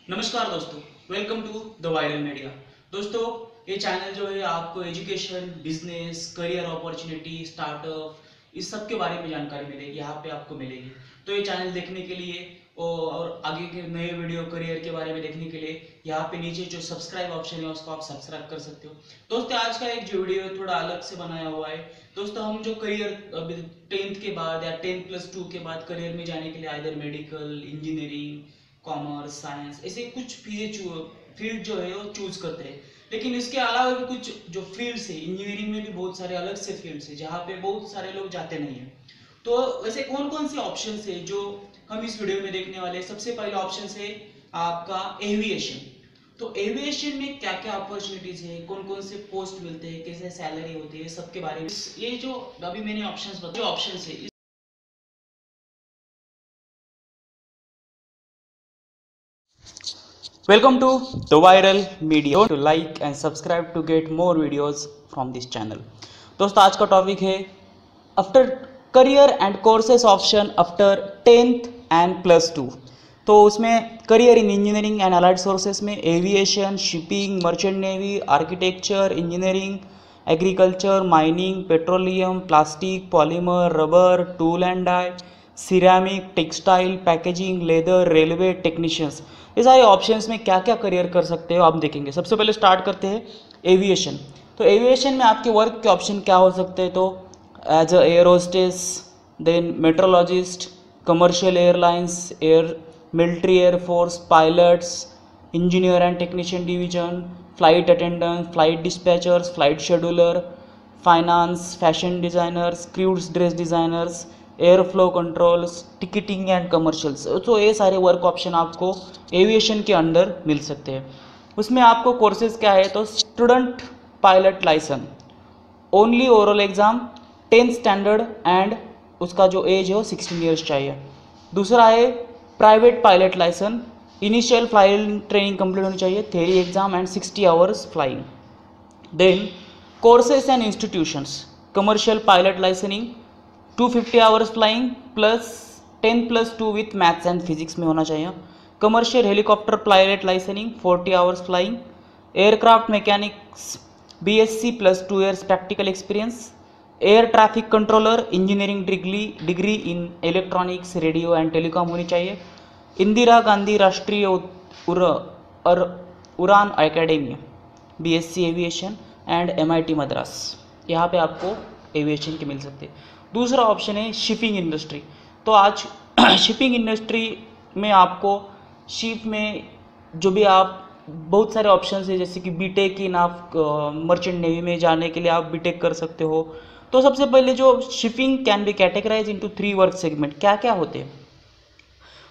नमस्कार दोस्तों, welcome to the viral media. दोस्तों, ये चैनल जो है आपको education, business, career opportunity, startup इस सब के बारे में जानकारी मिलेगी, यहाँ पे आपको मिलेगी। तो ये चैनल देखने के लिए और आगे के नए वीडियो करियर के बारे में देखने के लिए यहाँ पे नीचे जो सब्सक्राइब ऑप्शन है उसको आप सब्सक्राइब कर सकते हो। दोस्तों, आज का एक जो वीडियो है थोड़ा अलग से बनाया हुआ है। दोस्तों, हम जो करियर 10th के बाद या 10+2 के बाद करियर में जाने के लिए either medical, engineering, commerce, science ऐसे कुछ फील्ड जो है वो चूज करते हैं। लेकिन इसके अलावा भी कुछ जो फील्ड्स है, इंजीनियरिंग में भी बहुत सारे अलग से फील्ड्स है जहाँ पे बहुत सारे लोग जाते नहीं है। तो वैसे कौन कौन से ऑप्शन है जो हम इस वीडियो में देखने वाले हैं। सबसे पहला ऑप्शन है आपका एविएशन। तो एविएशन में क्या क्या अपॉर्चुनिटीज है, कौन कौन से पोस्ट मिलते हैं, कैसे सैलरी होती है, सबके बारे में ये जो अभी मैंने ऑप्शन है। Welcome to the viral media. To like and subscribe to get more videos from this channel. दोस्तों, आज का टॉपिक है after career and courses option after 10th and +2। तो उसमें career in engineering and allied sources में aviation, shipping, merchant navy, architecture, engineering, agriculture, mining, petroleum, plastic, polymer, rubber, tool and die, ceramic, textile, packaging, leather, railway technicians, ये सारे options में क्या क्या career कर सकते हो आप देखेंगे। सबसे पहले स्टार्ट करते हैं एविएशन। तो एविएशन में आपके वर्क के ऑप्शन क्या हो सकते हैं। तो as a air hostess, then meteorologist, commercial airlines, air military, air force, pilots, engineer and technician division, flight attendant, flight dispatchers, flight scheduler, finance, fashion designers, cruise dress designers, air flow controls, ticketing and commercials. तो ये सारे work option आपको aviation के under मिल सकते हैं। उसमें आपको कोर्सेज क्या है। तो student pilot licence, only oral exam, 10th standard and उसका जो एज है वो 16 ईयर्स चाहिए। दूसरा है private pilot licence, initial flying training complete होनी चाहिए, theory exam and 60 hours flying. Then courses and institutions, commercial pilot licensing 250 hours flying plus 10+2 with maths and physics में होना चाहिए। Commercial helicopter pilot licensing 40 hours flying. Aircraft mechanics BSc +2 years practical experience. Air traffic controller engineering degree in electronics, radio and telecom होनी चाहिए। Indira Gandhi Rashtriya Uran Academy BSc aviation and MIT Madras, यहाँ पे आपको aviation के मिल सकते हैं। दूसरा ऑप्शन है शिपिंग इंडस्ट्री। तो आज शिपिंग इंडस्ट्री में आपको शिप में जो भी आप बहुत सारे ऑप्शन है, जैसे कि बीटेक इन आप मर्चेंट नेवी में जाने के लिए आप बीटेक कर सकते हो। तो सबसे पहले जो shipping can be categorise into 3 work segment. क्या क्या होते हैं।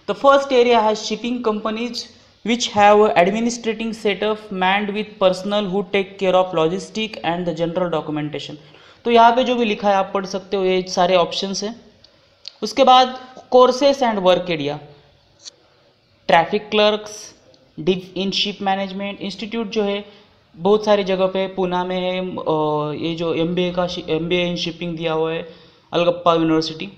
द फर्स्ट एरिया है shipping companies which have administrating setup manned with personnel who take care of logistic and the general documentation। तो यहाँ पे जो भी लिखा है आप पढ़ सकते हो, ये सारे ऑप्शंस हैं। उसके बाद courses and work area, traffic clerks, dip in ship management institute जो है बहुत सारी जगह पे, पूना में है, ये जो MBA इन शिपिंग दिया हुआ है Alagappa University.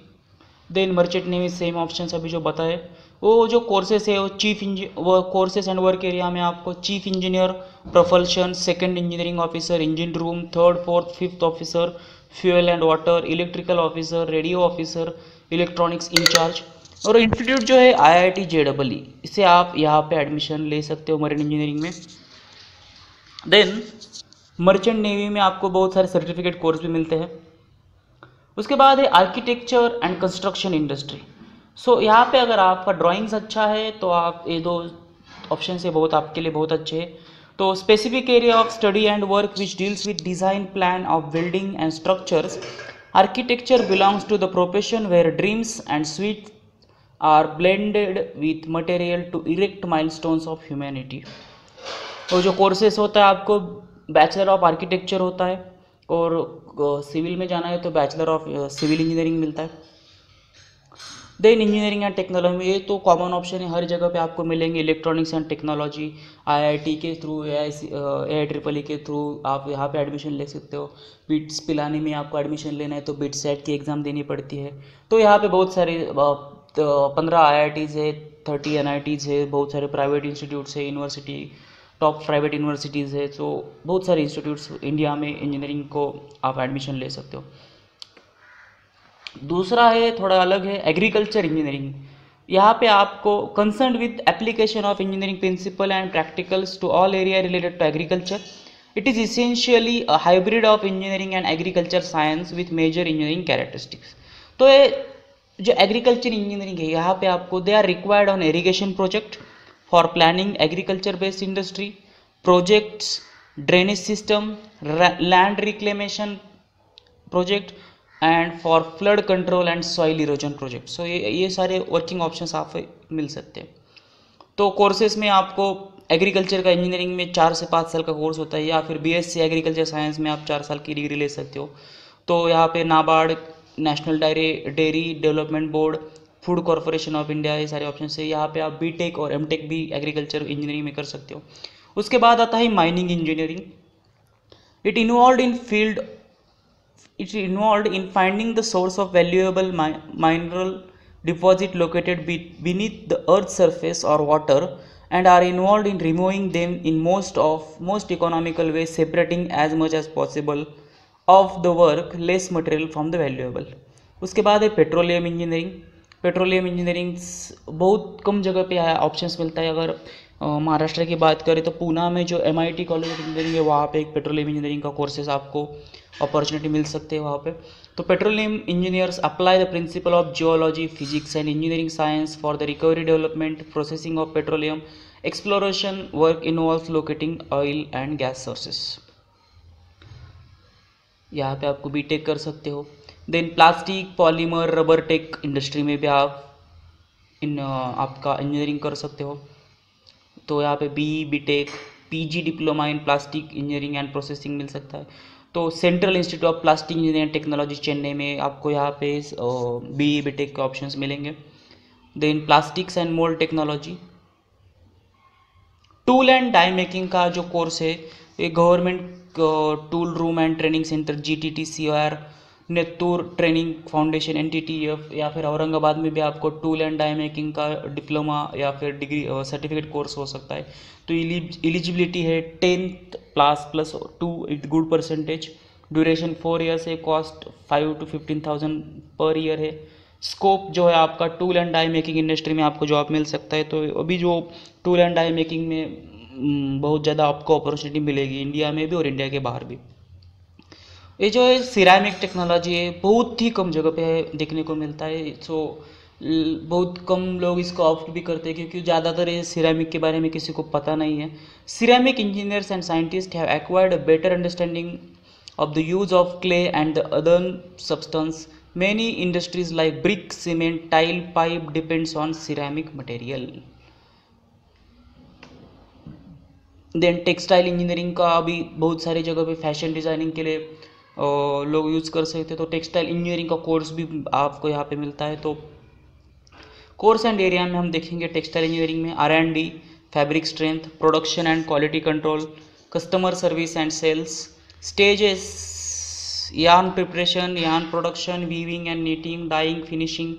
Then merchant navy same option अभी जो बताए। वो जो कोर्सेस है वो कोर्सेस एंड वर्क एरिया में आपको chief engineer profession, second engineering officer, engine room, 3rd 4th 5th officer, fuel and water, electrical officer, radio officer, electronics incharge. और इंस्टीट्यूट जो है IIT JEE, इससे आप यहाँ पे एडमिशन ले सकते हो मरीन इंजीनियरिंग में। देन मर्चेंट नेवी में आपको बहुत सारे सर्टिफिकेट कोर्स भी मिलते हैं। उसके बाद है आर्किटेक्चर एंड कंस्ट्रक्शन इंडस्ट्री। सो यहाँ पे अगर आपका ड्राइंग्स अच्छा है तो आप ये 2 ऑप्शन से बहुत आपके लिए बहुत अच्छे हैं। तो specific area of study and work which deals with design plan of building and structures. Architecture belongs to the profession where dreams and sweet are blended with material to erect milestones of humanity. तो जो courses होता है आपको bachelor of architecture होता है, और civil में जाना है तो बैचलर ऑफ सिविल इंजीनियरिंग मिलता है। देन इंजीनियरिंग एंड टेक्नोलॉजी में ये तो कॉमन ऑप्शन है, हर जगह पे आपको मिलेंगे। इलेक्ट्रॉनिक्स एंड टेक्नोलॉजी IIT के थ्रू, AIEEE के थ्रू आप यहाँ पे एडमिशन ले सकते हो। बिट्स पिलानी में आपको एडमिशन लेना है तो बिट सेट की एग्ज़ाम देनी पड़ती है। तो यहाँ पे बहुत सारे 15 IITs है, 30 NITs है, बहुत सारे प्राइवेट इंस्टीट्यूट्स है, यूनिवर्सिटी टॉप प्राइवेट यूनिवर्सिटीज़ है, तो बहुत सारे इंस्टीट्यूट्स इंडिया में इंजीनियरिंग को आप एडमिशन ले सकते हो। दूसरा है थोड़ा अलग है एग्रीकल्चर इंजीनियरिंग। यहाँ पे आपको concern with application of engineering principle and practicals to all area related to agriculture. It is essentially a hybrid of engineering and agriculture science with major engineering characteristics. तो ये जो एग्रीकल्चर इंजीनियरिंग है यहाँ पे आपको they are required on irrigation project for planning agriculture based industry projects, drainage system, land reclamation project and for flood control and soil erosion project. So ये सारे working options आप मिल सकते हैं। तो कोर्सेज में आपको एग्रीकल्चर का इंजीनियरिंग में 4 से 5 साल का कोर्स होता है, या फिर BSc एग्रीकल्चर साइंस में आप 4 साल की डिग्री ले सकते हो। तो यहाँ पे NABARD, national dairy development board, food corporation of India, ये सारे ऑप्शन है। यहाँ पे आप BTech और MTech भी एग्रीकल्चर इंजीनियरिंग में कर सकते हो। उसके बाद आता है mining engineering. It involved in finding the source of valuable mineral deposit located beneath the earth's surface or water, and are involved in removing them in most economical way, separating as much as possible of the work less material from the valuable। उसके बाद है petroleum engineering. Petroleum engineering बहुत कम जगह पे options मिलता है। अगर महाराष्ट्र की बात करें तो पूना में जो MIT कॉलेज ऑफ इंजीनियरिंग है वहाँ पे एक पेट्रोलियम इंजीनियरिंग का कोर्सेज आपको अपॉर्चुनिटी मिल सकते हैं वहाँ पे। तो petroleum engineers apply the principle of geology, physics and engineering science for the recovery, development, processing of petroleum. Exploration work involves locating oil and gas sources. यहाँ पे आपको BTech कर सकते हो। Then plastic, polymer, rubber tech industry में भी आप आपका इंजीनियरिंग कर सकते हो। तो यहाँ पे BTech, PG diploma in plastic engineering and processing मिल सकता है। तो central institute of plastic engineering technology Chennai में आपको यहाँ पे BTech के ऑप्शंस मिलेंगे। Then plastics and mould technology, tool and die making का जो कोर्स है ये government tool room and training centre GTTCR, Nettur training foundation NTTF, या फिर औरंगाबाद में भी आपको टूल एंड डाई मेकिंग का डिप्लोमा या फिर डिग्री सर्टिफिकेट कोर्स हो सकता है। तो एलिजिबिलिटी है 10th class plus 2 good percentage, duration 4 years है, कॉस्ट 5 to 15,000 पर ईयर है। स्कोप जो है आपका tool and die making industry में आपको जॉब मिल सकता है। तो अभी जो टूल एंड डाई मेकिंग में बहुत ज़्यादा आपको अपॉर्चुनिटी मिलेगी इंडिया में भी और इंडिया के बाहर भी। ये जो है सिरेमिक टेक्नोलॉजी है, बहुत ही कम जगह पे देखने को मिलता है। सो बहुत कम लोग इसको ऑप्ट भी करते हैं क्योंकि ज़्यादातर ये सिरेमिक के बारे में किसी को पता नहीं है। Ceramic engineers and scientist have acquired a better understanding of the use of clay and the other substance. Many industries like brick, cement, tile, pipe depends on ceramic material. Then textile engineering का अभी बहुत सारी जगह पे fashion designing के लिए लोग use कर सकते हैं। तो टेक्सटाइल इंजीनियरिंग का कोर्स भी आपको यहाँ पे मिलता है। तो कोर्स एंड एरिया में हम देखेंगे टेक्सटाइल इंजीनियरिंग में R&D, fabric strength, production and quality control, customer service and sales, stages, yarn preparation, yarn production, weaving and knitting, dyeing, finishing.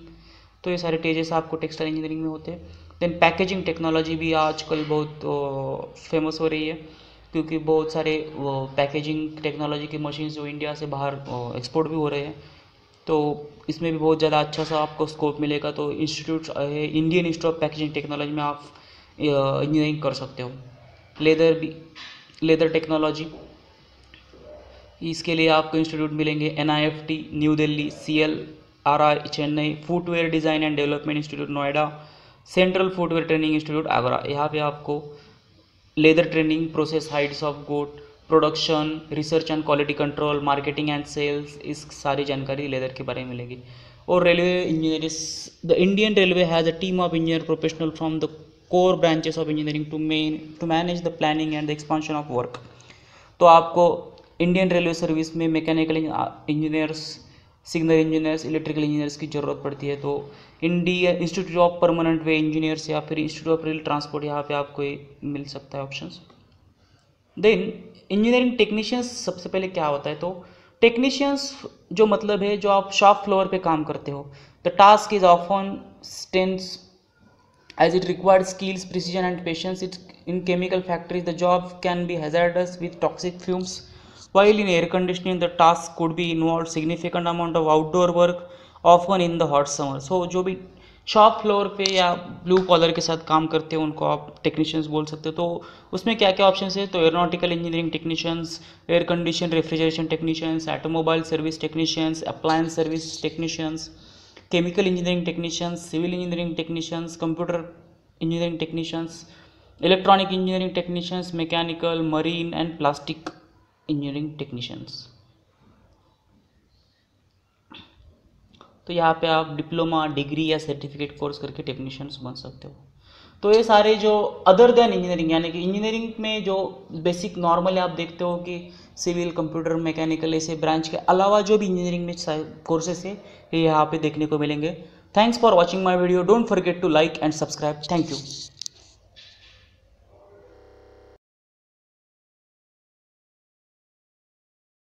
तो ये सारे स्टेजेस आपको टेक्सटाइल इंजीनियरिंग में होते हैं। देन पैकेजिंग टेक्नोलॉजी भी आजकल बहुत फेमस हो रही है क्योंकि बहुत सारे पैकेजिंग टेक्नोलॉजी की मशीन्स जो इंडिया से बाहर एक्सपोर्ट भी हो रहे हैं। तो इसमें भी बहुत ज़्यादा अच्छा सा आपको स्कोप मिलेगा। तो इंस्टीट्यूट है Indian institute of packaging technology में आप इंजीनियरिंग कर सकते हो। लेदर टेक्नोलॉजी, इसके लिए आपको इंस्टीट्यूट मिलेंगे NIFT New Delhi, CLRI Chennai, Footwear Design and Development Institute Noida, Central Footwear Training Institute Agra. यहाँ पे आपको leather training, process heights of good, production, research and quality control, marketing and sales, इस सारी जानकारी लेदर के बारे में मिलेगी। और railway engineers, the Indian railway has a team of engineer professional from the core branches of engineering to manage the planning and the expansion of work. तो आपको इंडियन रेलवे सर्विस में mechanical engineers, signal engineers, electrical engineers की ज़रूरत पड़ती है। तो India institute of permanent way engineers या फिर इंस्टीट्यूट ऑफ रेल ट्रांसपोर्ट, यहाँ पे आपको मिल सकता है ऑप्शंस। देन इंजीनियरिंग टेक्नीशियंस, सबसे पहले क्या होता है तो टेक्नीशियंस जो मतलब है जो आप शॉप फ्लोर पे काम करते हो। The task is often as it required skills, precision and patience. In chemical factories, the job can be hazardous with toxic fumes, while in air conditioning, the task could be involved significant amount of outdoor work, often in the hot summer. So जो भी shop floor पे या blue collar के साथ काम करते हैं उनको आप टेक्नीशियंस बोल सकते हो। तो उसमें क्या क्या ऑप्शन है, तो aeronautical engineering technicians, air condition refrigeration technicians, automobile service technicians, appliance service technicians, chemical engineering technicians, civil engineering technicians, computer engineering technicians, electronic engineering technicians, mechanical, marine and plastic engineering technicians। तो यहाँ पे आप diploma, degree या certificate course करके technicians बन सकते हो। तो ये सारे जो अदर देन इंजीनियरिंग, यानी कि इंजीनियरिंग में जो बेसिक नॉर्मली आप देखते हो कि सिविल, कंप्यूटर, मैकेनिकल ऐसे ब्रांच के अलावा जो भी इंजीनियरिंग में कोर्सेस है ये यहाँ पे देखने को मिलेंगे। Thanks for watching my video. Don't forget to like and subscribe. Thank you.